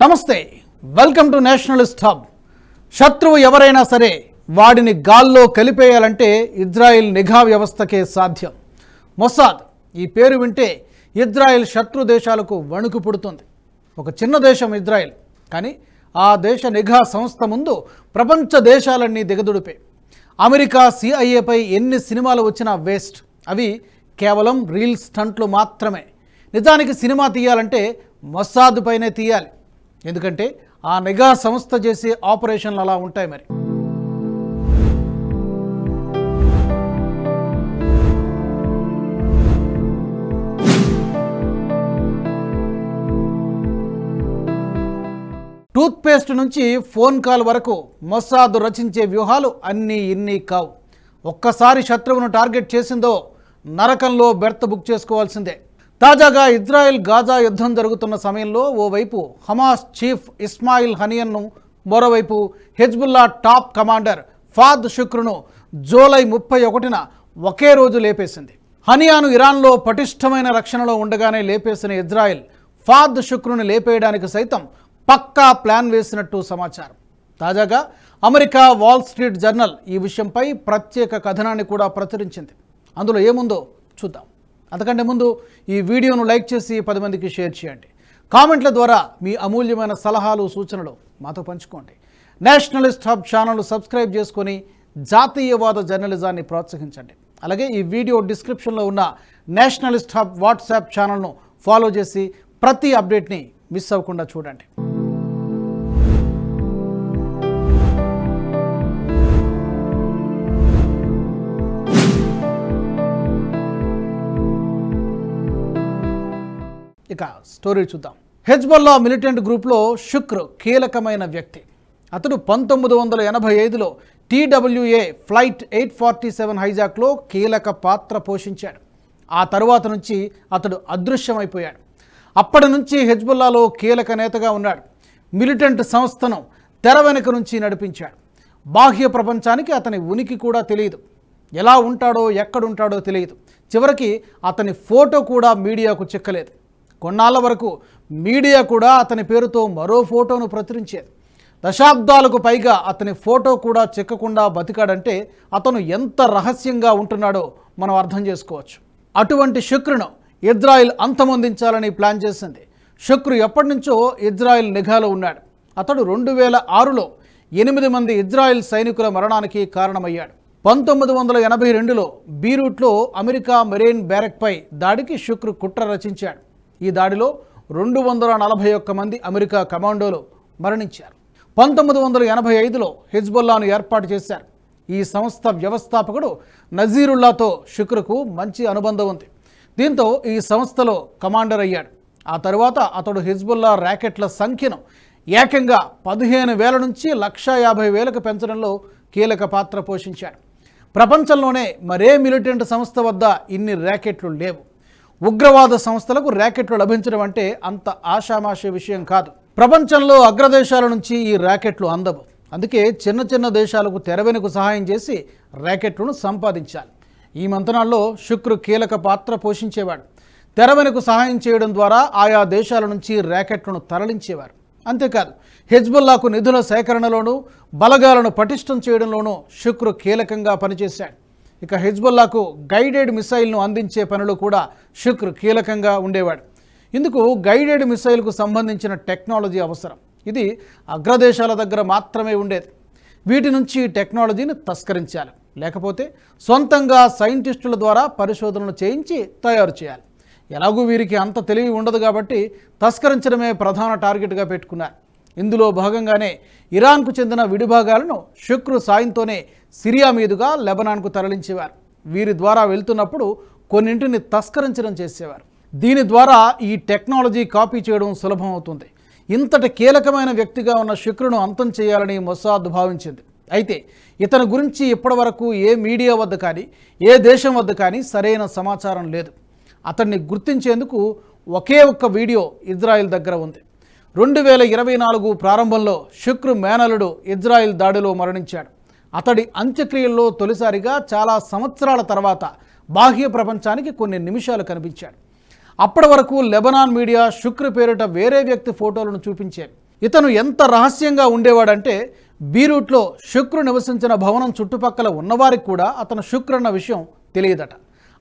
నమస్తే, welcome to Nationalist hub. శత్రువు ఎవరైనా సరే వాడిని గాల్లో కలిపేయాలంటే ఇజ్రాయెల్ నిఘా వ్యవస్థకే సాధ్యం. మొసాద్ ఈ పేరు వింటే ఇజ్రాయెల్ శత్రు దేశాలకు వణుకు పుడుతుంది. ఒక చిన్న దేశం ఇజ్రాయెల్, కానీ ఆ దేశ నిఘా సంస్థ ముందు ప్రపంచ దేశాలన్నీ దిగదుడిపే. అమెరికా సిఐఏపై ఎన్ని సినిమాలు వచ్చినా వేస్ట్. అవి కేవలం రీల్ స్టంట్లు మాత్రమే. నిజానికి సినిమా తీయాలంటే మొసాద్ పైనే తీయాలి. ఎందుకంటే ఆ నిఘా సంస్థ చేసే ఆపరేషన్లు అలా ఉంటాయి. మరి టూత్పేస్ట్ నుంచి ఫోన్ కాల్ వరకు మొసాద్ రచించే వ్యూహాలు అన్నీ ఇన్ని కావు. ఒక్కసారి శత్రువును టార్గెట్ చేసిందో నరకంలో బెర్త్ బుక్ చేసుకోవాల్సిందే. తాజాగా ఇజ్రాయెల్ గాజా యుద్ధం జరుగుతున్న సమయంలో ఓవైపు హమాస్ చీఫ్ ఇస్మాయిల్ హనియన్ను, మరోవైపు హెజ్బుల్లా టాప్ కమాండర్ ఫాద్ షుక్రును జూలై 31న ఒకే రోజు లేపేసింది. హనియాను ఇరాన్లో పటిష్టమైన రక్షణలో ఉండగానే లేపేసిన ఇజ్రాయెల్ ఫాద్ షుక్రును లేపేయడానికి సైతం పక్కా ప్లాన్ వేసినట్టు సమాచారం. తాజాగా అమెరికా వాల్ స్ట్రీట్ జర్నల్ ఈ విషయంపై ప్రత్యేక కథనాన్ని కూడా ప్రచురించింది. అందులో ఏముందో చూద్దాం. అంతకంటే ముందు ఈ వీడియోను లైక్ చేసి 10 మందికి షేర్ చేయండి. కామెంట్ల ద్వారా మీ అమూల్యమైన సలహాలు, సూచనలు మాతో పంచుకోండి. నేషనలిస్ట్ హబ్ ఛానల్ సబ్స్క్రైబ్ చేసుకొని జాతీయవాద జర్నలిజాన్ని ప్రోత్సహించండి. అలాగే ఈ వీడియో డిస్క్రిప్షన్లో ఉన్న నేషనలిస్ట్ హబ్ వాట్సాప్ ఛానల్ను ఫాలో చేసి ప్రతి అప్డేట్ని మిస్ అవ్వకుండా చూడండి. ఇక స్టోరీ చూద్దాం. హెజ్బుల్లా మిలిటెంట్ గ్రూప్లో షుక్ర్ కీలకమైన వ్యక్తి. అతడు 1985లో TWA ఫ్లైట్ 847 హైజాక్లో కీలక పాత్ర పోషించాడు. ఆ తరువాత నుంచి అతడు అదృశ్యమైపోయాడు. అప్పటి నుంచి హెజ్బుల్లాలో కీలక నేతగా ఉన్నాడు. మిలిటెంట్ సంస్థను తెర వెనుక నుంచి నడిపించాడు. బాహ్య ప్రపంచానికి అతని ఉనికి కూడా తెలియదు. ఎలా ఉంటాడో, ఎక్కడుంటాడో తెలియదు. చివరికి అతని ఫోటో కూడా మీడియాకు చిక్కలేదు. కొన్నాళ్ళ వరకు మీడియా కూడా అతని పేరుతో మరో ఫోటోను ప్రచురించేది. దశాబ్దాలకు పైగా అతని ఫోటో కూడా చిక్కకుండా బతికాడంటే అతను ఎంత రహస్యంగా ఉంటున్నాడో మనం అర్థం చేసుకోవచ్చు. అటువంటి షుక్రును ఇజ్రాయెల్ అంతమొందించాలని ప్లాన్ చేసింది. షుక్రు ఎప్పటి నుంచో ఇజ్రాయెల్ నిఘాలో ఉన్నాడు. అతడు 2006లో 8 మంది ఇజ్రాయెల్ సైనికుల మరణానికి కారణమయ్యాడు. 1982లో బీరూట్లో అమెరికా మెరైన్ బ్యారెక్పై దాడికి షుక్రు కుట్ర రచించాడు. ఈ దాడిలో 241 మంది అమెరికా కమాండోలు మరణించారు. 1985లో హెజ్బుల్లాను ఏర్పాటు చేశారు. ఈ సంస్థ వ్యవస్థాపకుడు నజీరుల్లాతో షుక్రుకు మంచి అనుబంధం ఉంది. దీంతో ఈ సంస్థలో కమాండర్ అయ్యాడు. ఆ తర్వాత అతడు హెజ్బుల్లా ర్యాకెట్ల సంఖ్యను ఏకంగా 15,000 నుంచి 150,000కు పెంచడంలో కీలక పాత్ర పోషించాడు. ప్రపంచంలోనే మరే మిలిటెంట్ సంస్థ వద్ద ఇన్ని ర్యాకెట్లు లేవు. ఉగ్రవాద సంస్థలకు ర్యాకెట్లు లభించడం అంటే అంత ఆషామాషి విషయం కాదు. ప్రపంచంలో అగ్రదేశాల నుంచి ఈ ర్యాకెట్లు అందవు. అందుకే చిన్న చిన్న దేశాలకు తెరవెనుకు సహాయం చేసి ర్యాకెట్లను సంపాదించాలి. ఈ మంతనాల్లో షుక్రు కీలక పాత్ర పోషించేవాడు. తెరవెనుకు సహాయం చేయడం ద్వారా ఆయా దేశాల నుంచి ర్యాకెట్లను తరలించేవారు. అంతేకాదు, హెజ్బుల్లాకు నిధుల సేకరణలోనూ బలగాలను పటిష్టం చేయడంలోనూ షుక్రు కీలకంగా పనిచేశాడు. ఇక హెజ్బుల్లాకు గైడెడ్ మిసైల్ను అందించే పనిలో కూడా షుక్రు కీలకంగా ఉండేవాడు. ఇందుకు గైడెడ్ మిసైల్కు సంబంధించిన టెక్నాలజీ అవసరం. ఇది అగ్రదేశాల దగ్గర మాత్రమే ఉండేది. వీటి నుంచి టెక్నాలజీని తస్కరించాలి, లేకపోతే సొంతంగా సైంటిస్టుల ద్వారా పరిశోధనలు చేయించి తయారు చేయాలి. ఎలాగూ వీరికి అంత తెలివి ఉండదు కాబట్టి తస్కరించడమే ప్రధాన టార్గెట్గా పెట్టుకున్నారు. ఇందులో భాగంగానే ఇరాన్కు చెందిన విడిభాగాలను షుక్రు సాయంతోనే సిరియా మీదుగా లెబనాన్కు తరలించేవారు. వీరి ద్వారా వెళ్తున్నప్పుడు కొన్నింటిని తస్కరించడం చేసేవారు. దీని ద్వారా ఈ టెక్నాలజీ కాపీ చేయడం సులభం అవుతుంది. ఇంతటి కీలకమైన వ్యక్తిగా ఉన్న షుక్రును అంతం చేయాలని మొసాద్ భావించింది. అయితే ఇతని గురించి ఇప్పటివరకు ఏ మీడియా వద్ద కానీ, ఏ దేశం వద్ద కానీ సరైన సమాచారం లేదు. అతన్ని గుర్తించేందుకు ఒకే ఒక్క వీడియో ఇజ్రాయెల్ దగ్గర ఉంది. 2024 ప్రారంభంలో షుక్రు మేనలుడు ఇజ్రాయెల్ దాడిలో మరణించాడు. అతడి అంత్యక్రియల్లో తొలిసారిగా చాలా సంవత్సరాల తర్వాత బాహ్య ప్రపంచానికి కొన్ని నిమిషాలు కనిపించాడు. అప్పటి వరకు లెబనాన్ మీడియా షుక్రు పేరిట వేరే వ్యక్తి ఫోటోలను చూపించేవి. ఇతను ఎంత రహస్యంగా ఉండేవాడంటే బీరూట్లో శుక్రు నివసించిన భవనం చుట్టుపక్కల ఉన్నవారికి కూడా అతను శుక్రు అన్న విషయం తెలియదట.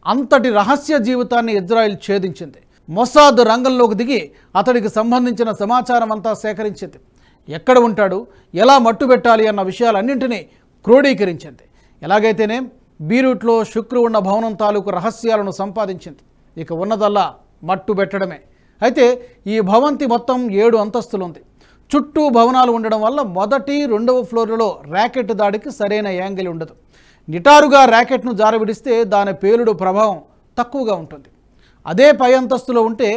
అంతటి రహస్య జీవితాన్ని ఇజ్రాయెల్ ఛేదించింది. మొసాద్ రంగంలోకి దిగి అతడికి సంబంధించిన సమాచారం అంతా సేకరించింది. ఎక్కడ ఉంటాడు, ఎలా మట్టుబెట్టాలి అన్న విషయాలన్నింటినీ క్రోడీకరించింది. ఎలాగైతేనే బీరూట్లో శుక్రు ఉన్న భవనం తాలూకు రహస్యాలను సంపాదించింది. ఇక ఉన్నదల్లా మట్టుబెట్టడమే. అయితే ఈ భవంతి మొత్తం 7 అంతస్తులు ఉంది. చుట్టూ భవనాలు ఉండడం వల్ల మొదటి 2వ ఫ్లోర్లలో ర్యాకెట్ దాడికి సరైన యాంగిల్ ఉండదు. నిటారుగా ర్యాకెట్ను జారవిడిస్తే దాని పేలుడు ప్రభావం తక్కువగా ఉంటుంది. అదే పై అంతస్తులో ఉంటే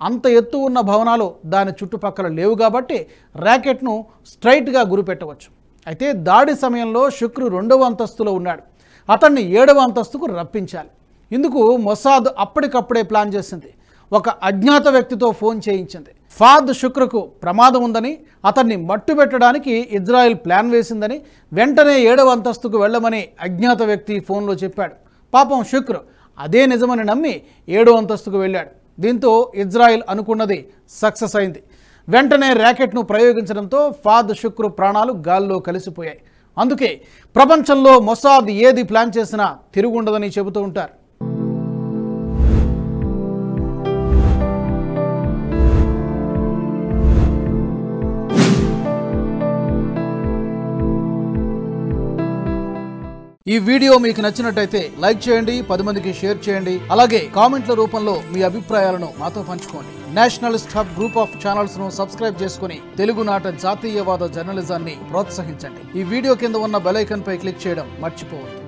అంత ఎత్తు ఉన్న భవనాలు దాని చుట్టుపక్కల లేవు కాబట్టి ర్యాకెట్ను స్ట్రైట్గా గురిపెట్టవచ్చు. అయితే దాడి సమయంలో శుక్రు 2వ అంతస్తులో ఉన్నాడు. అతన్ని 7వ అంతస్తుకు రప్పించాలి. ఇందుకు మొసాద్ అప్పటికప్పుడే ప్లాన్ చేసింది. ఒక అజ్ఞాత వ్యక్తితో ఫోన్ చేయించింది. ఫాద్ శుక్రుకు ప్రమాదం ఉందని, అతన్ని మట్టుబెట్టడానికి ఇజ్రాయెల్ ప్లాన్ వేసిందని, వెంటనే 7వ అంతస్తుకు వెళ్ళమని అజ్ఞాత వ్యక్తి ఫోన్లో చెప్పాడు. పాపం శుక్రు అదే నిజమని నమ్మి 7వ అంతస్తుకు వెళ్ళాడు. దీంతో ఇజ్రాయెల్ అనుకున్నది సక్సెస్ అయింది. వెంటనే ర్యాకెట్ను ప్రయోగించడంతో ఫాద్ శుక్రు ప్రాణాలు గాల్లో కలిసిపోయాయి. అందుకే ప్రపంచంలో మొసాద్ ఏది ప్లాన్ చేసినా తిరుగుండదని చెబుతూ ఉంటారు. ఈ వీడియో మీకు నచ్చినట్టయితే లైక్ చేయండి, 10 మందికి షేర్ చేయండి. అలాగే కామెంట్ల రూపంలో మీ అభిప్రాయాలను మాతో పంచుకోండి. Nationalist hub group of channels ను సబ్స్క్రైబ్ చేసుకుని తెలుగునాట జాతీయవాద జర్నలిజాన్ని ప్రోత్సహించండి. ఈ వీడియో కింద ఉన్న బెల్ ఐకాన్ పై క్లిక్ చేయడం మర్చిపోవద్దు.